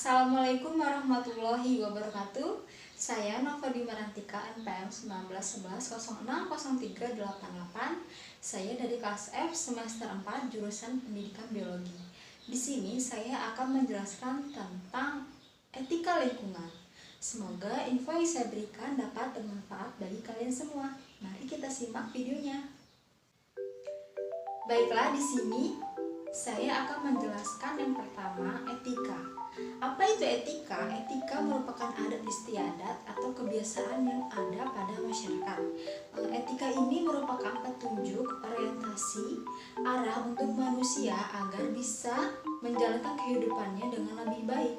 Assalamualaikum warahmatullahi wabarakatuh. Saya Nova Dimarantika NPM 1911060388. Saya dari kelas F semester 4 jurusan Pendidikan Biologi. Di sini saya akan menjelaskan tentang etika lingkungan. Semoga info yang saya berikan dapat bermanfaat bagi kalian semua. Mari kita simak videonya. Baiklah, di sini saya akan menjelaskan yang pertama, etika. Apa itu etika? Etika merupakan adat istiadat atau kebiasaan yang ada pada masyarakat. Etika ini merupakan petunjuk, orientasi, arah untuk manusia agar bisa menjalankan kehidupannya dengan lebih baik.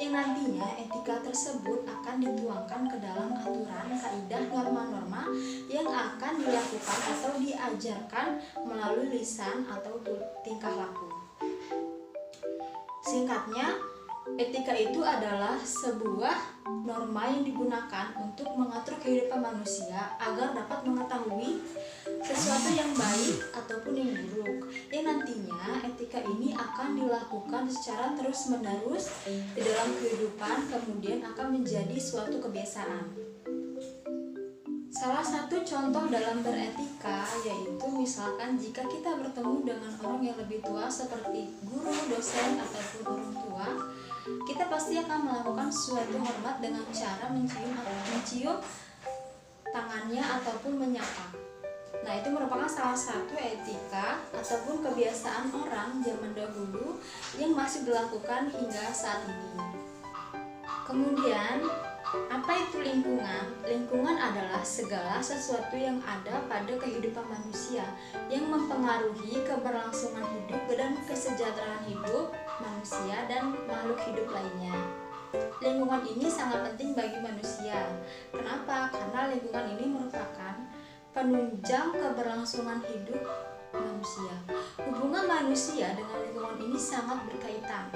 Yang nantinya etika tersebut akan dituangkan ke dalam aturan, kaidah, norma-norma yang akan dilakukan atau diajarkan melalui lisan atau tingkah laku. Singkatnya, etika itu adalah sebuah norma yang digunakan untuk mengatur kehidupan manusia agar dapat mengetahui sesuatu yang baik ataupun yang buruk. Yang nantinya etika ini akan dilakukan secara terus-menerus di dalam kehidupan, kemudian akan menjadi suatu kebiasaan. Salah satu contoh dalam beretika yaitu misalkan jika kita bertemu dengan orang yang lebih tua seperti guru, dosen, ataupun orang tua, kita pasti akan melakukan suatu hormat dengan cara mencium tangannya ataupun menyapa. Nah, itu merupakan salah satu etika ataupun kebiasaan orang zaman dahulu yang masih dilakukan hingga saat ini. Kemudian, apa itu lingkungan? Lingkungan adalah segala sesuatu yang ada pada kehidupan manusia yang mempengaruhi keberlangsungan hidup dan kesejahteraan hidup manusia dan makhluk hidup lainnya. Lingkungan ini sangat penting bagi manusia. Kenapa? Karena lingkungan ini merupakan penunjang keberlangsungan hidup manusia. Hubungan manusia dengan lingkungan ini sangat berkaitan.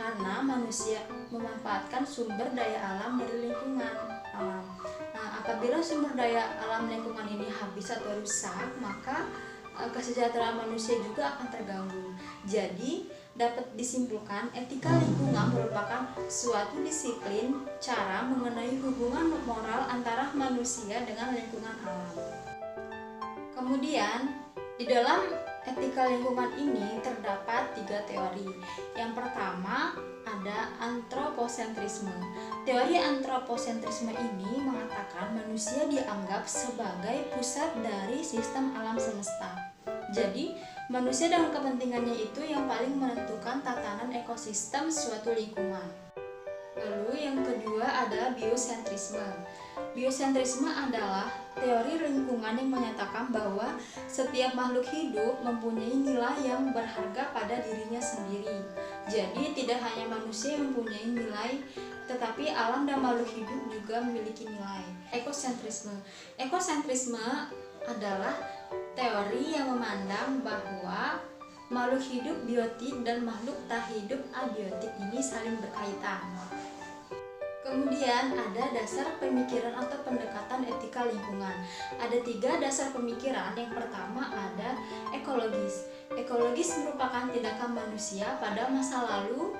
Karena manusia memanfaatkan sumber daya alam dari lingkungan alam. Nah, apabila sumber daya alam lingkungan ini habis atau rusak, maka kesejahteraan manusia juga akan terganggu. Jadi, dapat disimpulkan etika lingkungan merupakan suatu disiplin cara mengenai hubungan moral antara manusia dengan lingkungan alam. Kemudian, di dalam etika lingkungan ini terdapat 3 teori. Yang pertama ada antroposentrisme. Teori antroposentrisme ini mengatakan manusia dianggap sebagai pusat dari sistem alam semesta. Jadi, manusia dengan kepentingannya itu yang paling menentukan tatanan ekosistem suatu lingkungan. Lalu yang kedua ada biosentrisme. Biosentrisme adalah teori lingkungan yang menyatakan bahwa setiap makhluk hidup mempunyai nilai yang berharga pada dirinya sendiri. Jadi tidak hanya manusia yang mempunyai nilai, tetapi alam dan makhluk hidup juga memiliki nilai. Ekosentrisme. Ekosentrisme adalah teori yang memandang bahwa makhluk hidup biotik dan makhluk tak hidup abiotik ini saling berkaitan. Kemudian ada dasar pemikiran atau pendekatan etika lingkungan. Ada 3 dasar pemikiran. Yang pertama ada ekologis. Ekologis merupakan tindakan manusia pada masa lalu,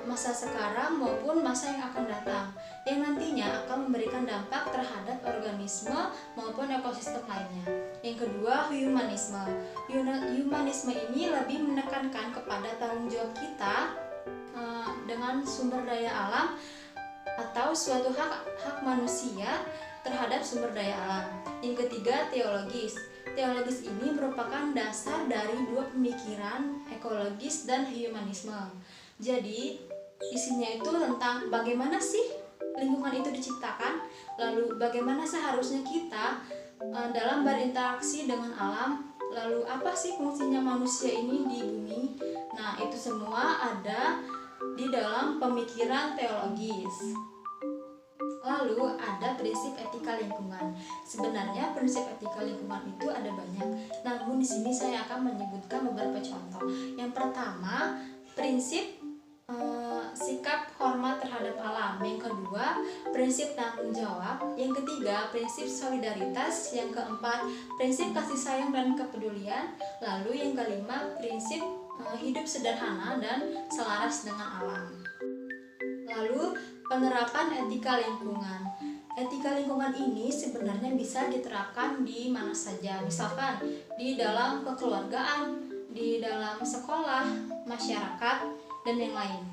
masa sekarang maupun masa yang akan datang, yang nantinya akan memberikan dampak terhadap organisme maupun ekosistem lainnya. Yang kedua, humanisme. Humanisme ini lebih menekankan kepada tanggung jawab kita dengan sumber daya alam atau suatu hak manusia terhadap sumber daya alam. Yang ketiga, teologis. Teologis ini merupakan dasar dari 2 pemikiran, ekologis dan humanisme. Jadi, isinya itu tentang bagaimana sih lingkungan itu diciptakan, lalu bagaimana seharusnya kita dalam berinteraksi dengan alam, lalu apa sih fungsinya manusia ini di bumi. Nah, itu semua ada di dalam pemikiran teologis. Lalu ada prinsip etika lingkungan. Sebenarnya prinsip etika lingkungan itu ada banyak. Namun di sini saya akan menyebutkan beberapa contoh. Yang pertama, prinsip sikap hormat terhadap alam. Yang kedua, prinsip tanggung jawab. Yang ketiga, prinsip solidaritas. Yang keempat, prinsip kasih sayang dan kepedulian. Lalu yang kelima, prinsip hidup sederhana dan selaras dengan alam. Lalu, penerapan etika lingkungan. Etika lingkungan ini sebenarnya bisa diterapkan di mana saja, misalkan di dalam kekeluargaan, di dalam sekolah, masyarakat, dan yang lain.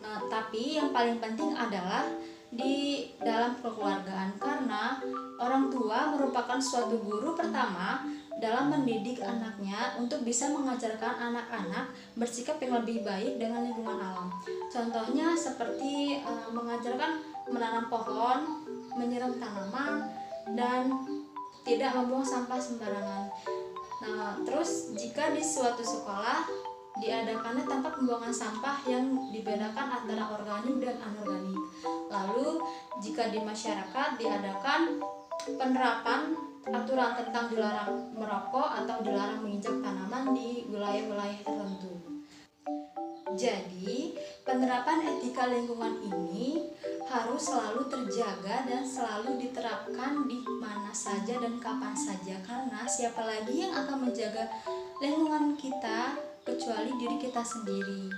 Nah, tapi yang paling penting adalah di dalam kekeluargaan, karena orang tua merupakan suatu guru pertama dalam mendidik anaknya untuk bisa mengajarkan anak-anak bersikap yang lebih baik dengan lingkungan alam. Contohnya seperti mengajarkan menanam pohon, menyiram tanaman, dan tidak membuang sampah sembarangan. Nah, terus jika di suatu sekolah diadakannya tempat pembuangan sampah yang dibedakan antara organik dan anorganik. Lalu jika di masyarakat diadakan penerapan aturan tentang dilarang merokok atau dilarang menginjak tanaman di wilayah-wilayah tertentu. Jadi, penerapan etika lingkungan ini harus selalu terjaga dan selalu diterapkan di mana saja dan kapan saja, karena siapa lagi yang akan menjaga lingkungan kita kecuali diri kita sendiri.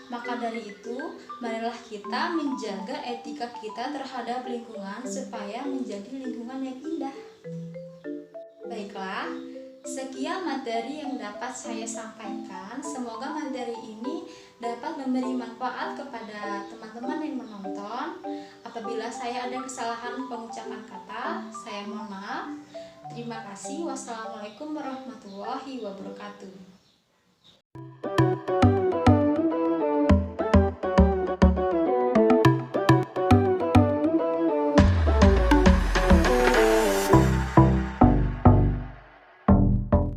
Maka dari itu, marilah kita menjaga etika kita terhadap lingkungan supaya menjadi lingkungan yang indah. Baiklah, sekian materi yang dapat saya sampaikan. Semoga materi ini dapat memberi manfaat kepada teman-teman yang menonton. Apabila saya ada kesalahan pengucapan kata, saya mohon maaf. Terima kasih. Wassalamualaikum warahmatullahi wabarakatuh.